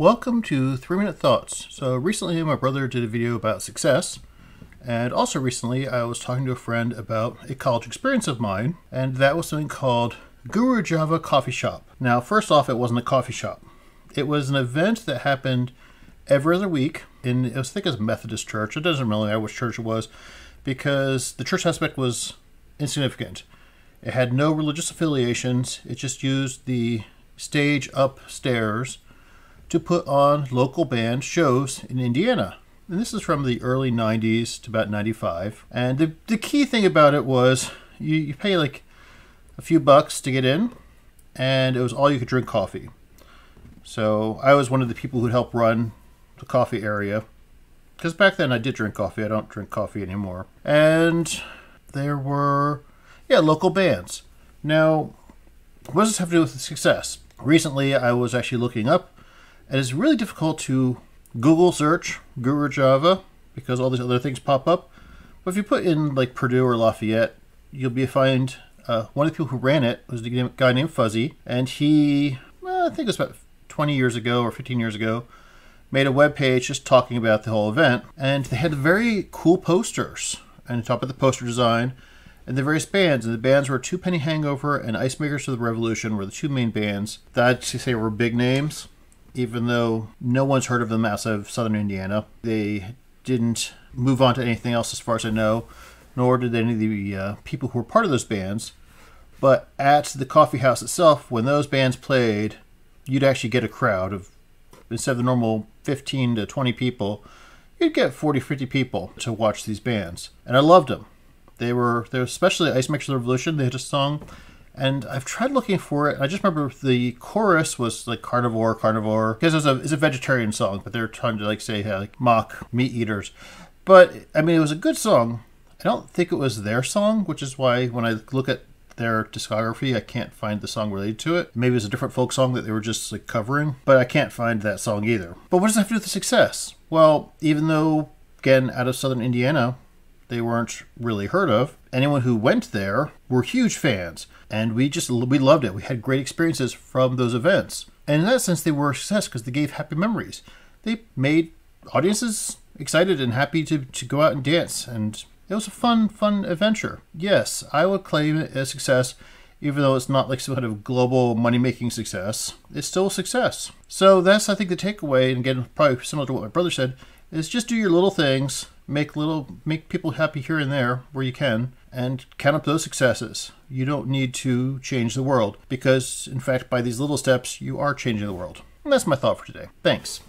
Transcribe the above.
Welcome to 3-Minute Thoughts. So recently my brother did a video about success, and also recently I was talking to a friend about a college experience of mine, and that was something called Guru Java Coffee Shop. Now first off, it wasn't a coffee shop. It was an event that happened every other week in, I think it was Methodist church. It doesn't really matter which church it was because the church aspect was insignificant. It had no religious affiliations. It just used the stage upstairs to put on local band shows in Indiana. And this is from the early 90s to about 95. And the key thing about it was you pay like a few bucks to get in, and it was all you could drink coffee. So I was one of the people who'd help run the coffee area. Because back then I did drink coffee. I don't drink coffee anymore. And there were, local bands. Now, what does this have to do with success? Recently I was actually looking up, and it's really difficult to Google search Guru Java because all these other things pop up. But if you put in like Purdue or Lafayette, you'll find one of the people who ran it was a guy named Fuzzy, and he, I think it was about 20 years ago or 15 years ago, made a web page just talking about the whole event. And they had very cool posters, and top of the poster design, and the various bands. And the bands were Two Penny Hangover and Ice Makers for the Revolution were the two main bands that I'd say were big names, even though no one's heard of them outside of Southern Indiana. They didn't move on to anything else as far as I know, nor did any of the people who were part of those bands. But at the coffee house itself, when those bands played, you'd actually get a crowd of, instead of the normal 15 to 20 people, you'd get 40, 50 people to watch these bands. And I loved them. They were especially Ice Makers for the Revolution. They had a song, and I've tried looking for it. I just remember the chorus was like carnivore, carnivore, because it's a vegetarian song, but they're trying to like say like mock meat eaters. But I mean, it was a good song. I don't think it was their song, which is why when I look at their discography, I can't find the song related to it. Maybe it's a different folk song that they were just like covering, but I can't find that song either. But what does that have to do with the success? Well, even though, again, out of Southern Indiana, they weren't really heard of, anyone who went there were huge fans, and we loved it. We had great experiences from those events. And in that sense, they were a success because they gave happy memories. They made audiences excited and happy to go out and dance, and it was a fun adventure. Yes, I would claim it as success, even though it's not like some kind of global money-making success. It's still a success. So that's, I think, the takeaway, and again, probably similar to what my brother said, is just do your little things, make people happy here and there where you can, and count up those successes. You don't need to change the world, because in fact by these little steps you are changing the world. And that's my thought for today. Thanks.